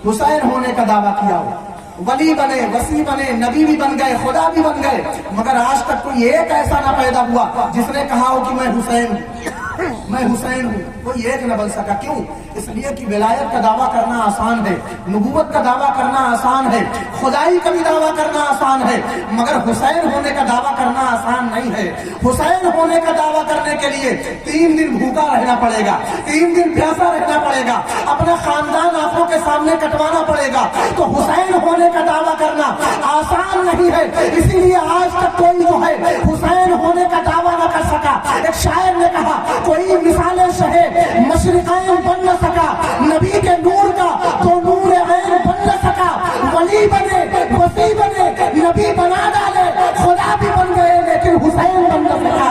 حسین ہونے کا دعویٰ کیا ہو. ولی بنے, وسیع بنے, نبی بھی بن گئے, خدا بھی بن گئے, مگر آج تک کوئی ایک ایسا نہ پیدا ہوا جس نے کہا ہو کہ میں حسین ہوں. کوئی ایک نہ بن سکا. کیوں؟ اس لیے کہ ولایت کا دعویٰ کرنا آسان ہے, نبوت کا دعویٰ کرنا آسان ہے, خدائی کا بھی دعویٰ کرنا آسان ہے, مگر حسین ہونے کا دعویٰ کرنا آسان نہیں ہے. حسین ہونے کا دعویٰ کرنے کے لیے 3 دن بھوکا رہنا پڑے گا, 3 دن پیاسا رہنا پڑے گا, اپنا خاندان آنکھوں کے سامنے کٹوانا پڑے گا. تو حسین ہونے کا دعویٰ کرنا آسان نہیں ہے. اسی لیے آج تک کوئی جو ہے حسین ہونے کا دعویٰ نہ کر سکا. ایک شاعر نے کہا کوئی مثالیں شہے مشرقین بن نہ سکا, نبی کے نور کا تو نور عین بن نہ سکا. ولی بنے, وسیع بنے, نبی بنا ڈالے, خدا بھی بن گئے لیکن حسین بن نہ سکا.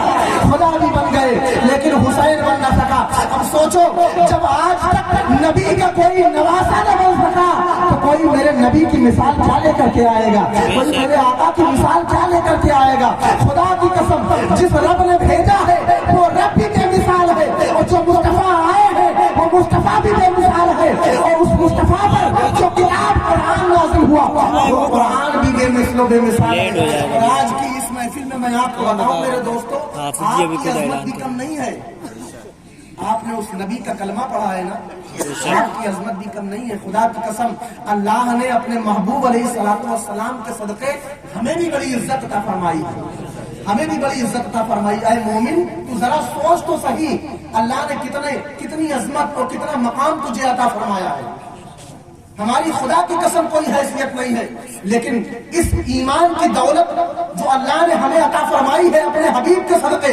خدا بھی بن گئے لیکن حسین بن نہ سکا. اب سوچو, جب آج تک نبی کا کوئی نواسا نہ بن سکا تو کوئی میرے نبی کی مثال کیا لے کر کے آئے گا, کوئی میرے آقا کی مثال کیا لے کر کے آئے گا. خدا کی قسم جس رب نے بھیجا ہے وہ رب بھی بے مثال ہے, اور جو مصطفیٰ آئے ہیں وہ مصطفیٰ بھی بے مثال ہے, اور اس مصطفیٰ پر جو کتاب قرآن نازل ہوا وہ قرآن بھی بے مثل و بے مثال ہے. اور آج کی اس محفل میں میں آپ کو بتاؤں میرے دوستو, آپ کی عظمت بھی کم نہیں ہے. آپ نے اس نبی کا کلمہ پڑھا ہے نا, آپ کی عظمت بھی کم نہیں ہے. خدا کی قسم اللہ نے اپنے محبوب علیہ الصلوۃ والسلام کے صدقے ہمیں بھی بڑی عزت عطا فرمائی ہے, ہمیں بھی بڑی عزت عطا فرمائی. اے مومن تو ذرا سوچ تو صحیح, اللہ نے کتنی عظمت اور کتنا مقام تجھے عطا فرمایا ہے. ہماری خدا کی قسم کوئی حیثیت نہیں ہے، لیکن اس ایمان کی دولت جو اللہ نے ہمیں عطا فرمائی ہے اپنے حبیب کے صدقے،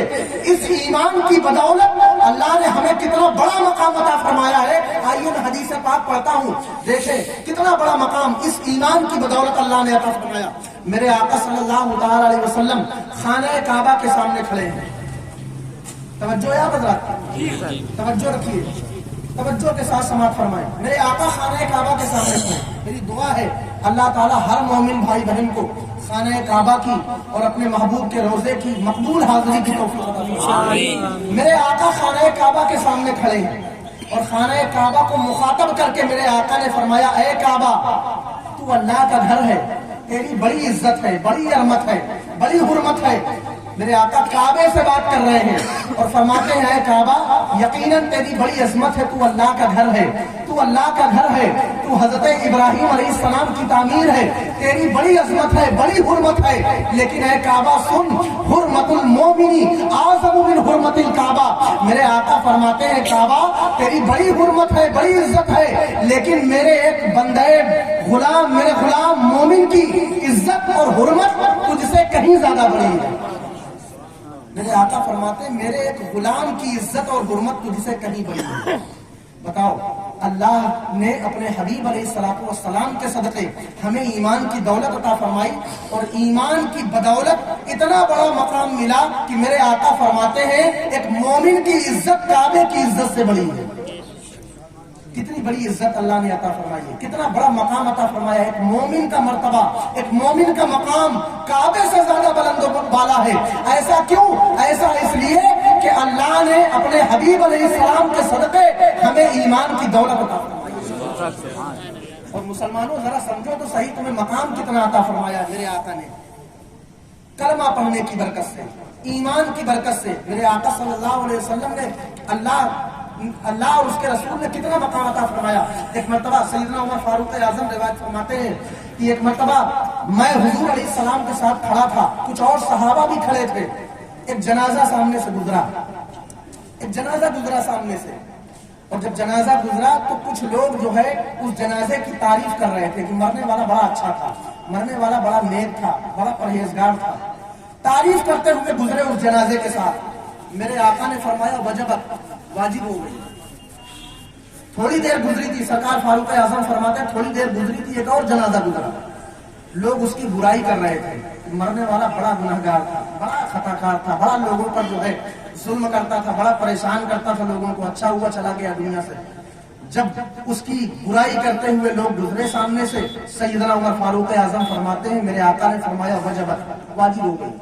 اس ایمان کی بدولت اللہ نے ہمیں کتنا بڑا مقام عطا فرمایا ہے۔ آئیے میں حدیث پاک پڑھتا ہوں، دیکھیں کتنا بڑا مقام اس ایمان کی بدولت اللہ نے عطا فرمایا۔ میرے آقا صلی اللہ تعالی علیہ وسلم خانہ کعبہ کے سامنے کھڑے ہیں، توجہ ہے حضرات، توجہ رکھیے، توجہ کے ساتھ سماعت فرمائیں۔ میرے آقا خانہ کعبہ کے سامنے ہیں، میری دعا ہے اللہ تعالیٰ ہر مومن بھائی بہن کو خانہ کعبہ کی اور اپنے محبوب کے روزے کی مقبول حاضری کی توفیق عطا فرمائے۔ میرے آقا خانہ کعبہ کے سامنے کھڑے ہیں اور خانہ کعبہ کو مخاطب کر کے میرے آقا نے فرمایا، اے کعبہ تو اللہ کا گھر ہے، تیری بڑی عزت ہے، بڑی عظمت ہے، بڑی حرمت ہے۔ میرے آقا کعبے سے بات کر رہے ہیں اور فرماتے ہیں، اے کعبہ یقیناً تیری بڑی عظمت ہے، تو اللہ کا گھر ہے، تو اللہ کا گھر ہے، تو حضرت ابراہیم علیہ السلام کی تعمیر ہے، تیری بڑی عظمت ہے، بڑی حرمت ہے، لیکن اے کعبہ سن، حرمت المومنی اعظم من حرمت الکعبہ۔ میرے آقا فرماتے ہیں، کعبہ تیری بڑی حرمت ہے، بڑی عزت ہے، لیکن میرے ایک بندے غلام، میرے غلام مومن کی عزت اور حرمت تجھ سے کہیں زیادہ بڑی ہے۔ میرے آقا فرماتے ہیں، میرے ایک غلام کی عزت اور حرمت تجھ سے کہیں بڑی ہے۔ بتاؤ، اللہ نے اپنے حبیب علیہ السلام کے صدقے ہمیں ایمان کی دولت عطا فرمائی اور ایمان کی بدولت اتنا بڑا مقام ملا کہ میرے آقا فرماتے ہیں ایک مومن کی عزت کعبے کی عزت سے بڑی ہے۔ کتنی بڑی عزت اللہ نے عطا فرمائی ہے، کتنا بڑا مقام عطا فرمایا ہے۔ ایک مومن کا مرتبہ، ایک مومن کا مقام کعبے سے زیادہ بلند و بالا ہے۔ ایسا کیوں؟ ایسا اس لیے کہ اللہ نے اپنے حبیب علیہ السلام کے صدقے ہمیں ایمان کی دولت عطا فرمائی۔ اور مسلمانوں ذرا سمجھو تو صحیح، تمہیں مقام کتنا عطا فرمایا میرے آقا نے، کلمہ پڑھنے کی برکت سے، ایمان کی برکت سے۔ میرے آقا صلی اللہ علیہ وسلم نے اللہ اور اس کے رسول نے کتنا مقام عطا فرمایا۔ ایک مرتبہ سیدنا عمر فاروق اعظم روایت فرماتے ہیں کہ ایک مرتبہ میں حضور علیہ السلام کے ساتھ کھڑا تھا، کچھ اور صحابہ بھی کھڑے تھے، ایک جنازہ سامنے سے گزرا، ایک جنازہ گزرا سامنے سے، اور جب جنازہ گزرا تو کچھ لوگ جو ہے اس جنازے کی تعریف کر رہے تھے کہ مرنے والا بڑا اچھا تھا، مرنے والا بڑا نیک تھا، بڑا پرہیزگار تھا، تعریف کرتے ہوئے گزرے اس جنازے کے ساتھ۔ میرے آقا نے فرمایا، وجبت، واجب ہو گئی۔ تھوڑی دیر گزری تھی، سرکار فاروق اعظم فرماتے ہیں تھوڑی دیر گزری تھی، ایک اور جنازہ گزرا، لوگ اس کی برائی کر رہے تھے، مرنے والا بڑا گنہگار تھا، بڑا خطا کار تھا، بڑا لوگوں پر جو ہے ظلم کرتا تھا، بڑا پریشان کرتا تھا لوگوں کو، اچھا ہوا چلا گیا دنیا سے۔ جب اس کی برائی کرتے ہوئے لوگ گزرے سامنے سے، سیدنا عمر فاروق اعظم فرماتے ہیں میرے آقا نے فرمایا، وجبت، واجب ہو گئی۔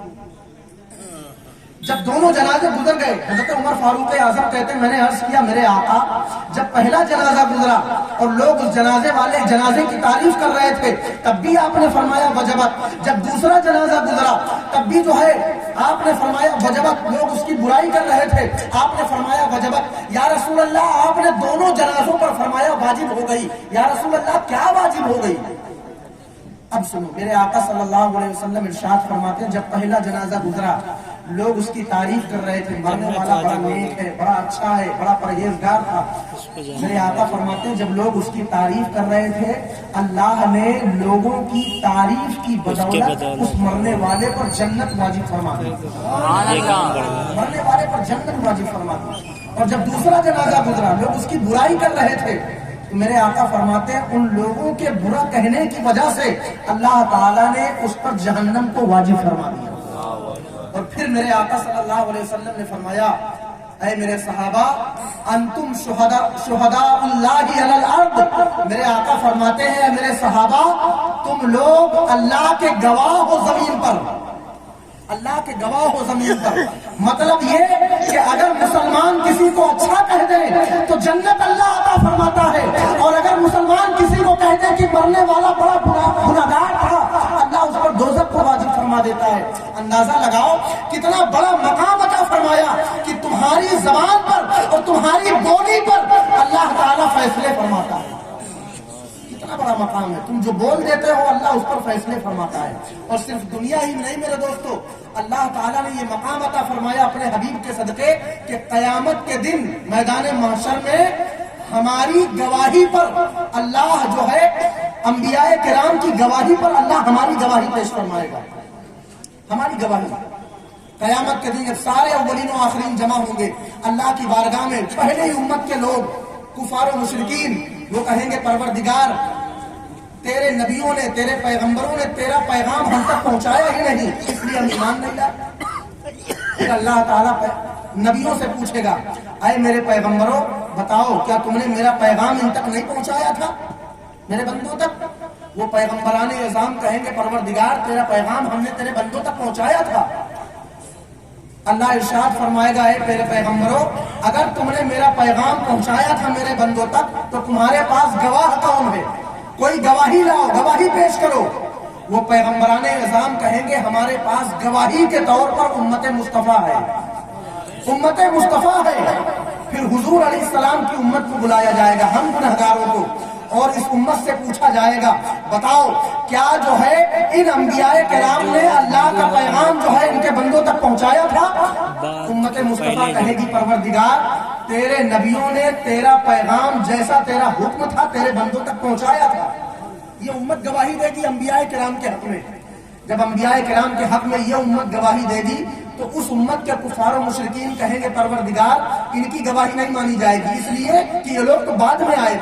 جب دونوں جنازے گزر گئے، حضرت عمر فاروق اعظم کہتے ہیں میں نے عرض کیا، میرے آقا جب پہلا جنازہ گزرا اور لوگ اس جنازے کی تعریف کر رہے تھے تب بھی آپ نے فرمایا وجبت، جب دوسرا جنازہ گزرا تب بھی جو ہے آپ نے فرمایا وجبت، لوگ اس کی برائی کر رہے تھے، آپ نے فرمایا وجبت۔ یا رسول اللہ، آپ نے دونوں جنازوں پر فرمایا واجب ہو گئی، یا رسول اللہ کیا واجب ہو گئی؟ اب سنو، میرے آقا صلی اللہ علیہ وسلم ارشاد فرماتے ہیں جب پہلا جنازہ گزرا لوگ اس کی تعریف کر رہے تھے، مرنے والا بڑا نیک ہے، بڑا اچھا ہے، بڑا پرہیزگار تھا۔ میرے آقا فرماتے ہیں جب لوگ اس کی تعریف کر رہے تھے اللہ نے لوگوں کی تعریف کی بدولت اس مرنے والے پر جنت واجب فرما دی، مرنے والے پر جنت واجب فرما دی۔ اور جب دوسرا جنازہ گزرا لوگ اس کی برائی کر رہے تھے تو میرے آقا فرماتے ہیں ان لوگوں کے برا کہنے کی وجہ سے اللہ تعالیٰ نے اس پر جہنم کو واجب فرما دیا۔ اور پھر میرے آقا صلی اللہ علیہ وسلم نے فرمایا، اے میرے صحابہ، انتم شہداء اللہ علی الارض، میرے آقا فرماتے ہیں میرے صحابہ تم لوگ اللہ کے گواہ ہو زمین پر، اللہ کے گواہ ہو زمین پر۔ مطلب یہ کہ اگر مسلمان کسی کو اچھا کہہ دے تو جنت اللہ عطا فرماتا ہے، اور اگر مسلمان کسی کو کہہ دے کہ مرنے والا بڑا گنہگار تھا اللہ اس پر دوزخ کو واجب فرما دیتا ہے۔ اندازہ لگاؤ کتنا بڑا مقام عطا فرمایا کہ تمہاری زبان پر اور تمہاری بولی پر اللہ تعالیٰ فیصلے فرماتا ہے۔ کتنا بڑا مقام ہے، تم جو بول دیتے ہو اللہ اس پر فیصلے فرماتا ہے۔ اور صرف دنیا ہی میں نہیں میرے دوستو، اللہ تعالیٰ نے یہ مقام عطا فرمایا اپنے حبیب کے صدقے کہ قیامت کے دن میدان محشر میں ہماری گواہی پر اللہ جو ہے انبیاء کرام کی گواہی پر اللہ ہماری گواہی پیش فرمائے گا. ہماری گواہی قیامت کے دن سارے اولین و آخرین جمع ہوں گے اللہ کی بارگاہ میں. پہلے ہی امت کے لوگ کفار و مشرکین وہ کہیں گے پروردگار تیرے نبیوں نے تیرے پیغمبروں نے تیرا پیغام ہم تک پہنچایا ہی نہیں اس لیے ہم ایمان نہیں لائے. پھر اللہ تعالیٰ نبیوں سے پوچھے گا اے میرے پیغمبروں بتاؤ کیا تم نے میرا پیغام ان تک نہیں پہنچایا تھا میرے بندوں تک؟ وہ پیغمبران اعظام کہیں گے پروردگار تیرا پیغام ہم نے تیرے بندوں تک پہنچایا تھا. اللہ ارشاد فرمائے گا اے میرے پیغمبروں اگر تم نے میرا پیغام پہنچایا تھا میرے بندوں تک تو تمہارے پاس گواہ کون ہے؟ کوئی گواہی لاؤ گواہی پیش کرو. وہ پیغمبران اعظام کہیں گے ہمارے پاس گواہی کے طور پر امت مصطفیٰ ہے امت مصطفیٰ ہے. پھر حضور علیہ السلام کی امت کو بلایا جائے گا ہم گنہگاروں کو اور اس امت سے پوچھا جائے گا بتاؤ کیا جو ہے ان انبیاء کرام نے اللہ کا پیغام جو ہے ان کے بندوں تک پہنچایا تھا؟ امت مصطفیٰ کہے گی پروردگار تیرے نبیوں نے تیرا پیغام جیسا تیرا حکم تھا تیرے بندوں تک پہنچایا تھا. یہ امت گواہی دے گی انبیاء کرام کے حق میں. جب انبیاء کرام کے حق میں یہ امت گواہی دے گی تو اس امت کے کفار و مشرکین کہیں گے پروردگار ان کی گواہی نہیں مانی جائے گی اس لیے کہ یہ لوگ تو بعد میں آئے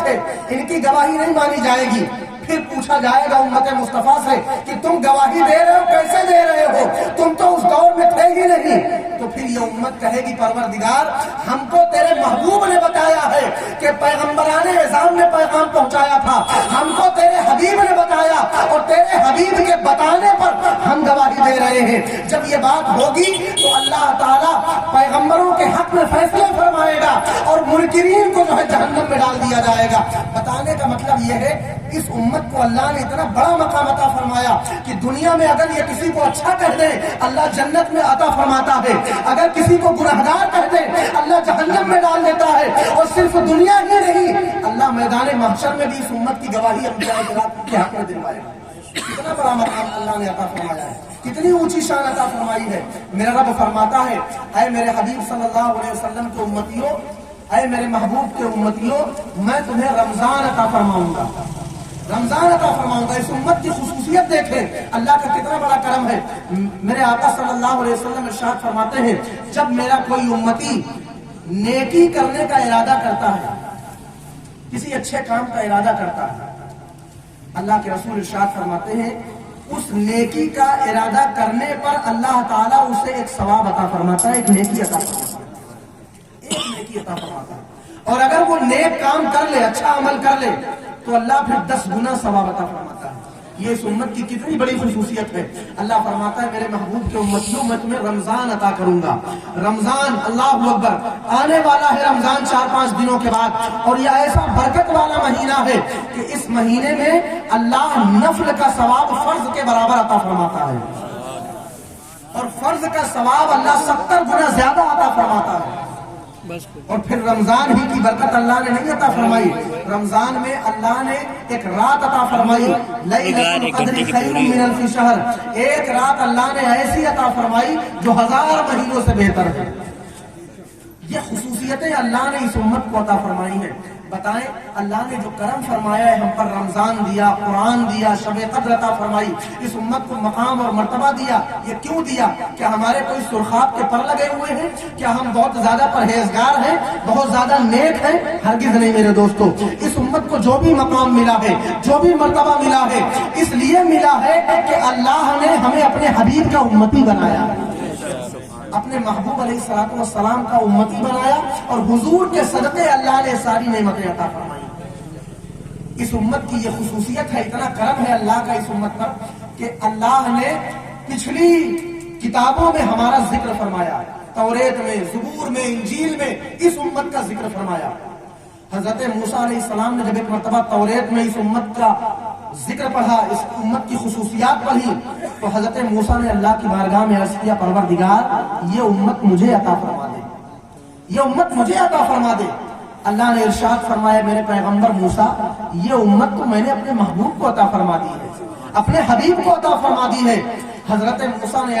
تھے ان کی گواہی نہیں مانی جائے گی. پھر پوچھا جائے گا امت مصطفیٰ سے کہ تم گواہی دے رہے ہو کیسے دے رہے ہو تم تو اس دور میں تھے ہی نہیں. تو پھر یہ امت کہے گی پروردگار ہم کو تیرے محبوب نے بتایا ہے کہ پیغمبران اعظام نے پیغام پہنچایا تھا ہم کو تیرے حبیب نے بتایا اور تیرے حبیب کے بتانے پر ہم گواہی دے رہے ہیں. جب یہ بات ہوگی تو اللہ تعالیٰ پیغمبروں کے حق میں فیصلے فرمائے گا اور منکرین کو جو ہے جہنم میں ڈال دیا جائے گا. بتانے کا مطلب یہ ہے اس امت کو اللہ نے اتنا بڑا مقام عطا فرمایا کہ دنیا میں اگر یہ کسی کو اچھا کہہ دے اللہ جنت میں عطا فرماتا ہے اگر کسی کو گنہگار کہہ دے اللہ جہنم میں ڈال دیتا ہے. اور صرف دنیا ہی نہیں اللہ میدان محشر میں بھی اس امت کی گواہی انبیاء کرام کے حق میں دلوائے گا. کتنا بڑا مقام اللہ نے عطا فرمایا ہے کتنی اونچی شان عطا فرمائی ہے. میرا رب فرماتا ہے اے میرے حبیب صلی اللہ علیہ وسلم کے امتیوں اے میرے محبوب کے امتیوں میں تمہیں رمضان عطا فرماؤں گا اس امت کی خصوصیت دیکھیں اللہ کا کتنا بڑا کرم ہے. میرے آقا صلی اللہ علیہ وسلم ارشاد فرماتے ہیں جب میرا کوئی امتی نیکی کرنے کا ارادہ کرتا ہے کسی اچھے کام کا ارادہ کرتا ہے اللہ کے رسول ارشاد فرماتے ہیں اس نیکی کا ارادہ کرنے پر اللہ تعالیٰ اسے ایک ثواب عطا فرماتا ہے ایک نیکی عطا فرماتا ہے. اور اگر وہ نیک کام کر لے اچھا عمل کر لے تو اللہ پھر 10 گنا ثواب عطا فرماتا ہے. یہ اس امت کی کتنی بڑی خصوصیت ہے. اللہ فرماتا ہے میرے محبوب کے امتیوں میں تمہیں رمضان عطا کروں گا. رمضان اللہ اکبر آنے والا ہے رمضان 4-5 دنوں کے بعد اور یہ ایسا برکت والا مہینہ ہے کہ اس مہینے میں اللہ نفل کا ثواب فرض کے برابر عطا فرماتا ہے اور فرض کا ثواب اللہ 70 گنا زیادہ عطا فرماتا ہے. اور پھر رمضان ہی کی برکت اللہ نے نہیں عطا فرمائی رمضان میں اللہ نے ایک رات عطا فرمائی لیلۃ القدر خیر من الف شہر. ایک رات اللہ نے ایسی عطا فرمائی جو 1000 مہینوں سے بہتر ہے. یہ خصوصیتیں اللہ نے اس امت کو عطا فرمائی ہیں. بتائیں اللہ نے جو کرم فرمایا ہے ہم پر رمضان دیا قرآن دیا شب قدر عطا فرمائی اس امت کو مقام اور مرتبہ دیا. یہ کیوں دیا؟ کیا ہمارے کوئی سرخاب کے پر لگے ہوئے ہیں؟ کیا ہم بہت زیادہ پرہیزگار ہیں بہت زیادہ نیک ہیں؟ ہرگز نہیں میرے دوستو. اس امت کو جو بھی مقام ملا ہے جو بھی مرتبہ ملا ہے اس لیے ملا ہے کہ اللہ نے ہمیں اپنے حبیب کا امتی بنایا اپنے محبوب علیہ السلام کا امتی بنایا اور حضور کے صدقے اللہ نے ساری نعمتیں عطا فرمائی. اس امت کی یہ خصوصیت ہے اتنا کرم ہے اللہ کا اس امت پر کہ اللہ نے پچھلی کتابوں میں ہمارا ذکر فرمایا توریت میں زبور میں انجیل میں اس امت کا ذکر فرمایا. حضرت موسیٰ علیہ السلام نے جب ایک مرتبہ توریت میں اس امت کا ذکر پڑھا اس امت کی خصوصیات پڑھی تو حضرت موسیٰ نے اللہ کی بارگاہ میں عرض کیا پروردگار یہ امت مجھے عطا فرما دے یہ امت مجھے عطا فرما دے. اللہ نے ارشاد فرمایا میرے پیغمبر موسیٰ یہ امت تو میں نے اپنے محبوب کو عطا فرما دی ہے اپنے حبیب کو عطا فرما دی ہے. حضرت موسیٰ نے